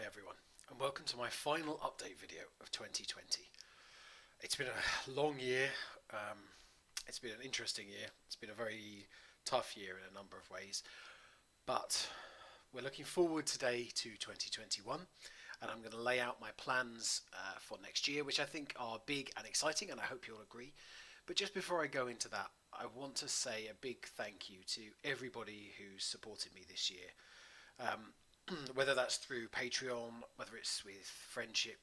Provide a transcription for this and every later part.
everyone, and welcome to my final update video of 2020. It's been a long year, it's been an interesting year, it's been a very tough year in a number of ways, but we're looking forward today to 2021, and I'm going to lay out my plans for next year, which I think are big and exciting, and I hope you'll agree. But just before I go into that, I want to say a big thank you to everybody who's supported me this year. Whether that's through Patreon, whether it's with friendship,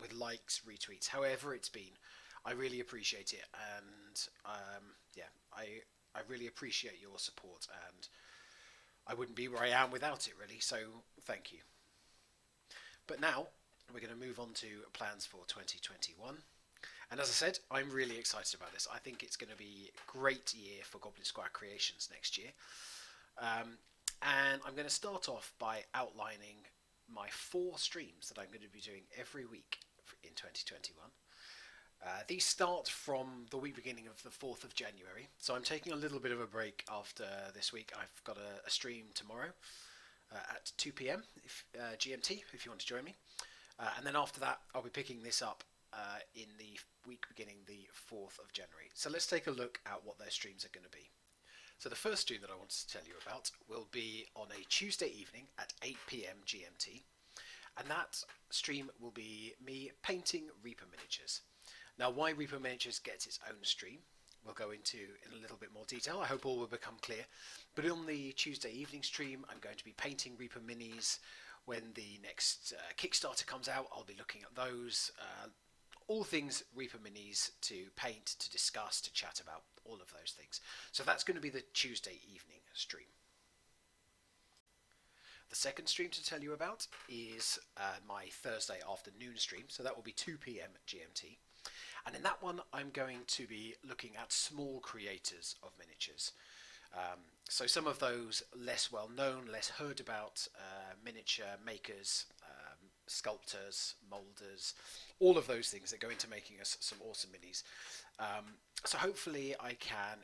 with likes, retweets, however it's been, I really appreciate it, and I really appreciate your support, and I wouldn't be where I am without it, really. So thank you. But now we're going to move on to plans for 2021. And as I said, I'm really excited about this. I think it's going to be a great year for Goblin Squire Creations next year. And I'm going to start off by outlining my 4 streams that I'm going to be doing every week in 2021. These start from the week beginning of the 4th of January. So I'm taking a little bit of a break after this week. I've got a stream tomorrow at 2 p.m. GMT if you want to join me. And then after that, I'll be picking this up in the week beginning the 4th of January. So let's take a look at what their streams are going to be. So the first stream that I want to tell you about will be on a Tuesday evening at 8 p.m. GMT, and that stream will be me painting Reaper miniatures. Now, why Reaper miniatures gets its own stream, we'll go into in a little bit more detail. I hope all will become clear. But on the Tuesday evening stream, I'm going to be painting Reaper minis. When the next Kickstarter comes out, I'll be looking at those. All things Reaper minis to paint, to discuss, to chat about, all of those things. So that's going to be the Tuesday evening stream. The second stream to tell you about is my Thursday afternoon stream, so that will be 2 p.m. GMT. And in that one, I'm going to be looking at small creators of miniatures. So some of those less well known, less heard about miniature makers, sculptors, moulders, all of those things that go into making us some awesome minis. So hopefully I can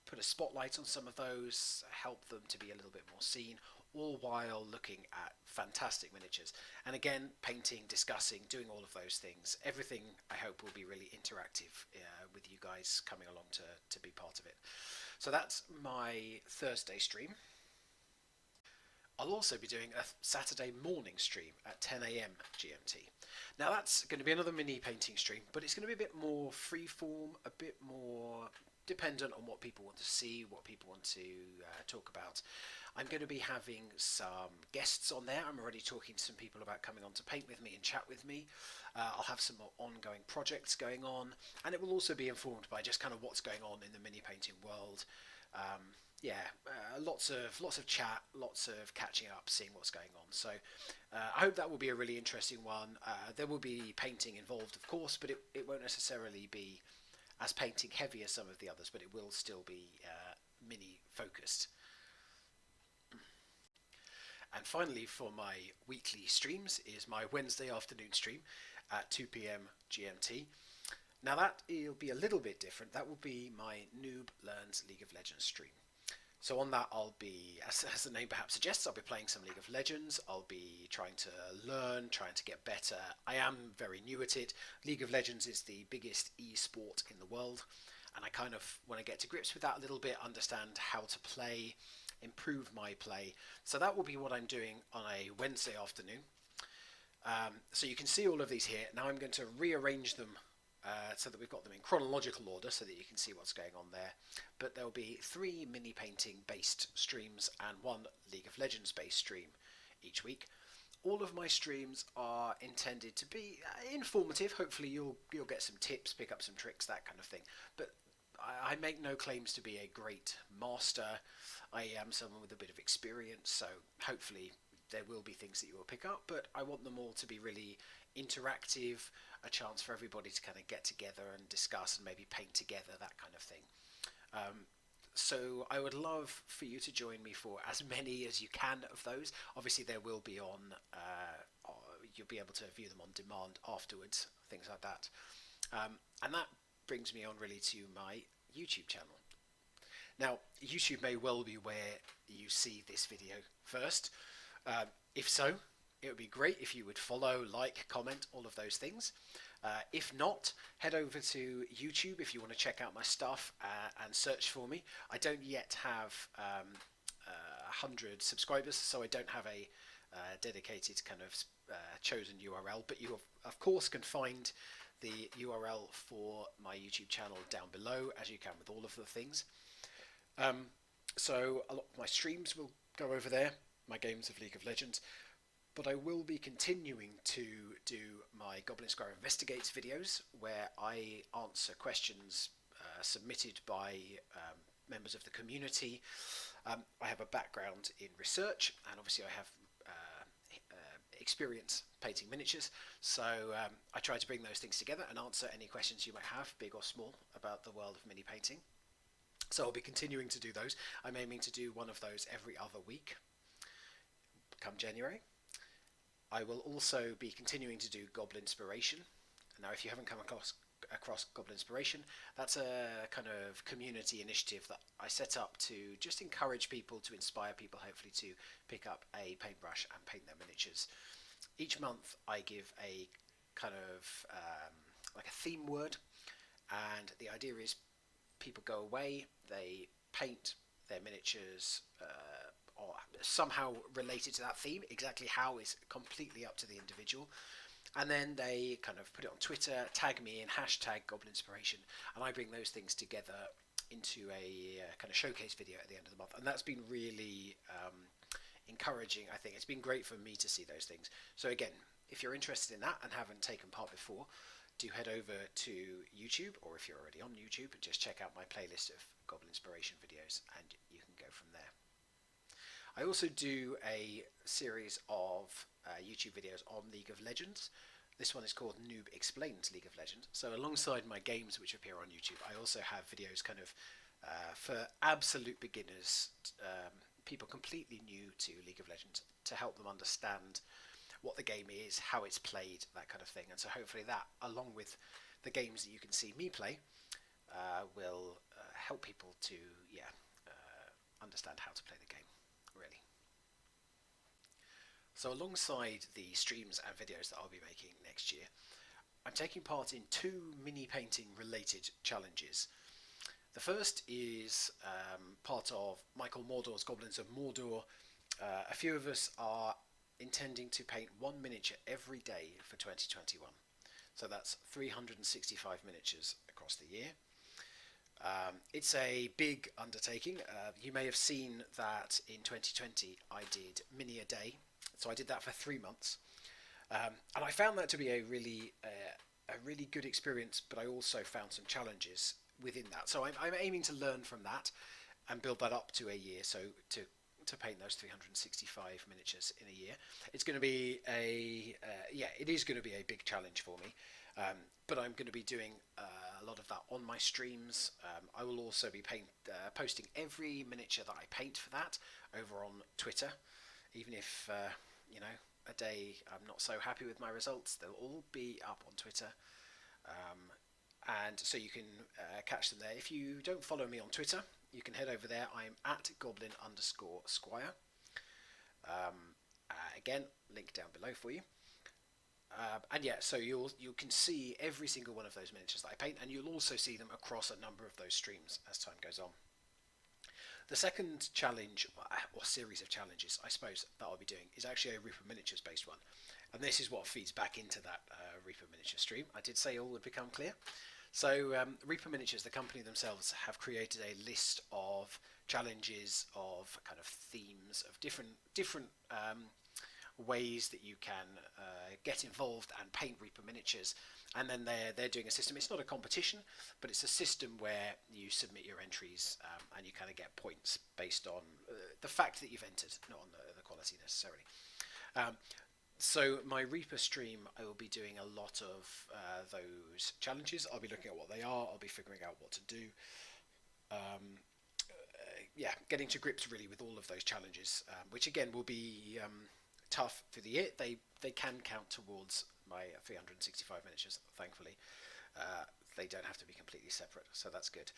put a spotlight on some of those, help them to be a little bit more seen, all while looking at fantastic miniatures. And again, painting, discussing, doing all of those things. Everything I hope will be really interactive with you guys coming along to be part of it. So that's my Thursday stream. I'll also be doing a Saturday morning stream at 10 a.m. GMT. Now that's going to be another mini painting stream, but it's going to be a bit more freeform, a bit more dependent on what people want to see, what people want to talk about. I'm going to be having some guests on there. I'm already talking to some people about coming on to paint with me and chat with me. I'll have some more ongoing projects going on, and it will also be informed by just kind of what's going on in the mini painting world. Lots of chat, lots of catching up, seeing what's going on. So I hope that will be a really interesting one. There will be painting involved, of course, but it won't necessarily be as painting heavy as some of the others, but it will still be mini focused. And finally, for my weekly streams is my Wednesday afternoon stream at 2 p.m. GMT. Now that will be a little bit different. That will be my Noob Learns League of Legends stream. So on that, I'll be, as the name perhaps suggests, I'll be playing some League of Legends. I'll be trying to learn, trying to get better. I am very new at it. League of Legends is the biggest e-sport in the world, and I kind of want to get to grips with that a little bit, understand how to play, improve my play. So that will be what I'm doing on a Wednesday afternoon. So you can see all of these here. Now I'm going to rearrange them so that we've got them in chronological order so that you can see what's going on there. But there'll be 3 mini painting based streams and 1 League of Legends based stream each week. All of my streams are intended to be informative. Hopefully you'll get some tips, pick up some tricks, that kind of thing. But I make no claims to be a great master. I am someone with a bit of experience, so hopefully there will be things that you will pick up, but I want them all to be really interactive, a chance for everybody to kind of get together and discuss and maybe paint together, that kind of thing. So I would love for you to join me for as many as you can of those. Obviously they will be on, you'll be able to view them on demand afterwards, things like that. And that brings me on really to my YouTube channel. Now, YouTube may well be where you see this video first. If so, it would be great if you would follow, like, comment, all of those things. If not, head over to YouTube if you want to check out my stuff and search for me. I don't yet have 100 subscribers, so I don't have a dedicated kind of chosen URL, but you of course can find the URL for my YouTube channel down below, as you can with all of the things. So a lot of my streams will go over there, my games of League of Legends, but I will be continuing to do my Goblin Squire Investigates videos, where I answer questions submitted by members of the community. I have a background in research, and obviously I have experience painting miniatures, so I try to bring those things together and answer any questions you might have, big or small, about the world of mini painting. So I'll be continuing to do those. I'm aiming to do one of those every other week come January. I will also be continuing to do Goblin Inspiration. Now, if you haven't come across Goblin Inspiration, that's a kind of community initiative that I set up to just encourage people, to inspire people, hopefully, to pick up a paintbrush and paint their miniatures. Each month I give a kind of like a theme word, and the idea is people go away, they paint their miniatures or somehow related to that theme. Exactly how is completely up to the individual. And then they kind of put it on Twitter, tag me in #GoblinInspiration, and I bring those things together into a kind of showcase video at the end of the month. And that's been really encouraging, I think. It's been great for me to see those things. So again, if you're interested in that and haven't taken part before, do head over to YouTube, or if you're already on YouTube, just check out my playlist of Goblin Inspiration videos and you can go from there. I also do a series of YouTube videos on League of Legends. This one is called Noob Explains League of Legends. So alongside my games which appear on YouTube, I also have videos kind of for absolute beginners, people completely new to League of Legends, to help them understand what the game is, how it's played, that kind of thing. And so hopefully that, along with the games that you can see me play, will help people to understand how to play the game, really. So alongside the streams and videos that I'll be making next year, I'm taking part in 2 mini painting related challenges. The first is part of Michael Mordor's Goblins of Mordor. A few of us are intending to paint 1 miniature every day for 2021. So that's 365 miniatures across the year. It's a big undertaking. You may have seen that in 2020 I did mini a day. So I did that for 3 months. And I found that to be a really good experience, but I also found some challenges within that. So I'm aiming to learn from that and build that up to a year, so to paint those 365 miniatures in a year. It's going to be it is going to be a big challenge for me, but I'm going to be doing a lot of that on my streams. I will also be posting every miniature that I paint for that over on Twitter, even if a day I'm not so happy with my results, they'll all be up on Twitter. And so you can catch them there. If you don't follow me on Twitter, you can head over there. I'm at Goblin_Squire. Again, link down below for you. And yeah, so you can see every single one of those miniatures that I paint, and you'll also see them across a number of those streams as time goes on. The second challenge, or series of challenges, I suppose, that I'll be doing is actually a Reaper Miniatures based one. And this is what feeds back into that Reaper Miniature stream. I did say all would become clear. So Reaper Miniatures, the company themselves, have created a list of challenges, of kind of themes, of different ways that you can get involved and paint Reaper Miniatures. And then they're doing a system. It's not a competition, but it's a system where you submit your entries and you kind of get points based on the fact that you've entered, not on the quality necessarily. So my Reaper stream, I will be doing a lot of those challenges. I'll be looking at what they are. I'll be figuring out what to do. Getting to grips really with all of those challenges, which again will be tough for the year. They can count towards my 365 miniatures, thankfully. They don't have to be completely separate, so that's good.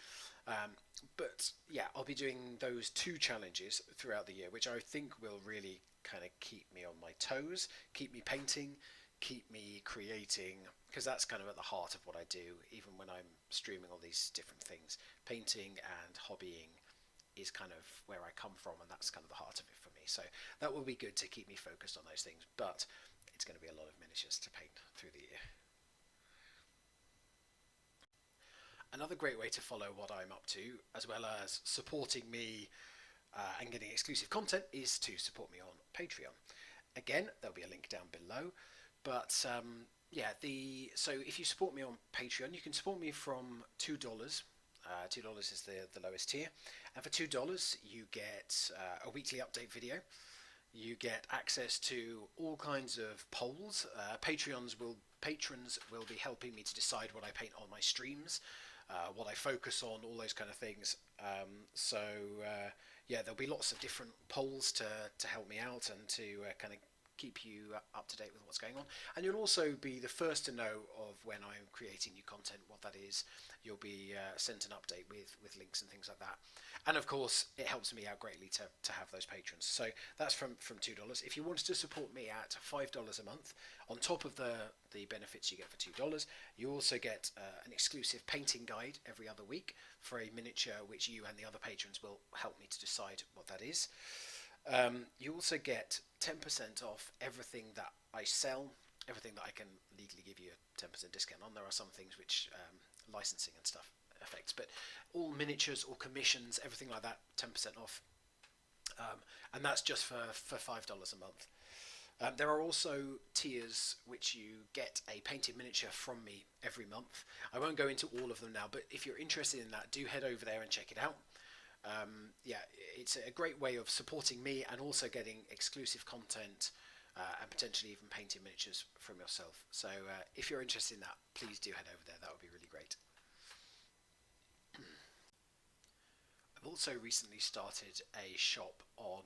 But yeah, I'll be doing those 2 challenges throughout the year, which I think will really kind of keep me on my toes, keep me painting, keep me creating, because that's kind of at the heart of what I do, even when I'm streaming all these different things. Painting and hobbying is kind of where I come from, and that's kind of the heart of it for me. So that will be good to keep me focused on those things, but it's going to be a lot of miniatures to paint through the year. Another great way to follow what I'm up to, as well as supporting me and getting exclusive content, is to support me on Patreon. Again, there'll be a link down below. But yeah, so if you support me on Patreon, you can support me from $2. $2 is the lowest tier, and for $2 you get a weekly update video. You get access to all kinds of polls. Patrons will be helping me to decide what I paint on my streams, what I focus on, all those kind of things. Yeah, there'll be lots of different polls to help me out and to kind of keep you up to date with what's going on. And you'll also be the first to know of when I'm creating new content, what that is. You'll be sent an update with links and things like that. And of course, it helps me out greatly to have those patrons. So that's from $2. If you wanted to support me at $5 a month, on top of the benefits you get for $2, you also get an exclusive painting guide every other week for a miniature, which you and the other patrons will help me to decide what that is. You also get 10% off everything that I sell, everything that I can legally give you a 10% discount on. There are some things which licensing and stuff affects, but all miniatures, all commissions, everything like that, 10% off. And that's just for $5 a month. There are also tiers which you get a painted miniature from me every month. I won't go into all of them now, but if you're interested in that, do head over there and check it out. Yeah, it's a great way of supporting me and also getting exclusive content and potentially even painting miniatures from yourself. So if you're interested in that, please do head over there. That would be really great. I've also recently started a shop on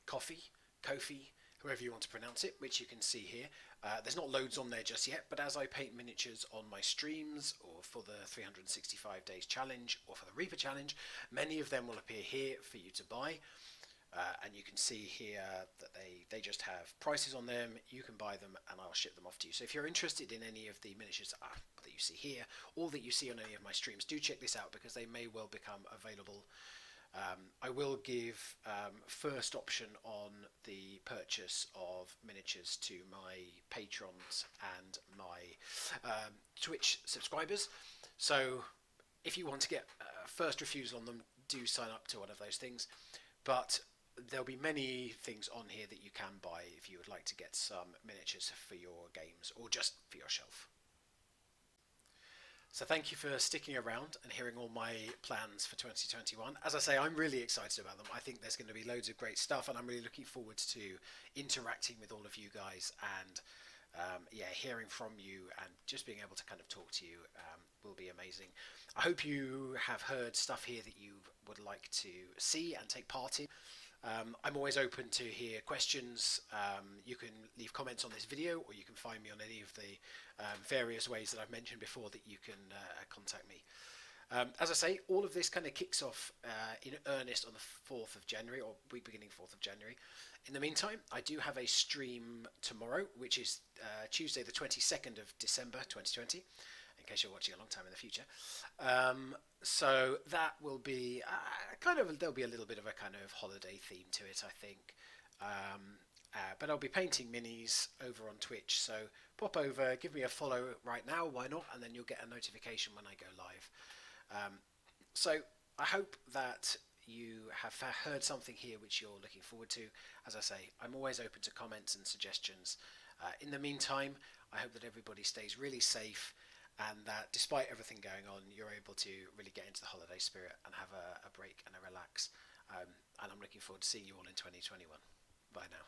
Ko-fi, however you want to pronounce it, which you can see here. There's not loads on there just yet, but as I paint miniatures on my streams or for the 365 days challenge or for the Reaper challenge, many of them will appear here for you to buy. And you can see here that they just have prices on them. You can buy them and I'll ship them off to you. So if you're interested in any of the miniatures that you see here or that you see on any of my streams, do check this out because they may well become available. I will give first option on the purchase of miniatures to my patrons and my Twitch subscribers. So if you want to get first refusal on them, do sign up to one of those things. But there'll be many things on here that you can buy if you would like to get some miniatures for your games or just for your shelf. So thank you for sticking around and hearing all my plans for 2021. As I say, I'm really excited about them. I think there's going to be loads of great stuff and I'm really looking forward to interacting with all of you guys and yeah, hearing from you and just being able to kind of talk to you will be amazing. I hope you have heard stuff here that you would like to see and take part in. I'm always open to hear questions. You can leave comments on this video or you can find me on any of the various ways that I've mentioned before that you can contact me. As I say, all of this kind of kicks off in earnest on the 4th of January or week beginning 4th of January. In the meantime, I do have a stream tomorrow, which is Tuesday the 22nd of December 2020, in case you're watching a long time in the future. So that will be there'll be a little bit of a kind of holiday theme to it, I think. But I'll be painting minis over on Twitch, so pop over, give me a follow right now, why not? And then you'll get a notification when I go live. So I hope that you have heard something here which you're looking forward to. As I say, I'm always open to comments and suggestions. In the meantime, I hope that everybody stays really safe and that despite everything going on, you're able to really get into the holiday spirit and have a break and a relax. And I'm looking forward to seeing you all in 2021. Bye now.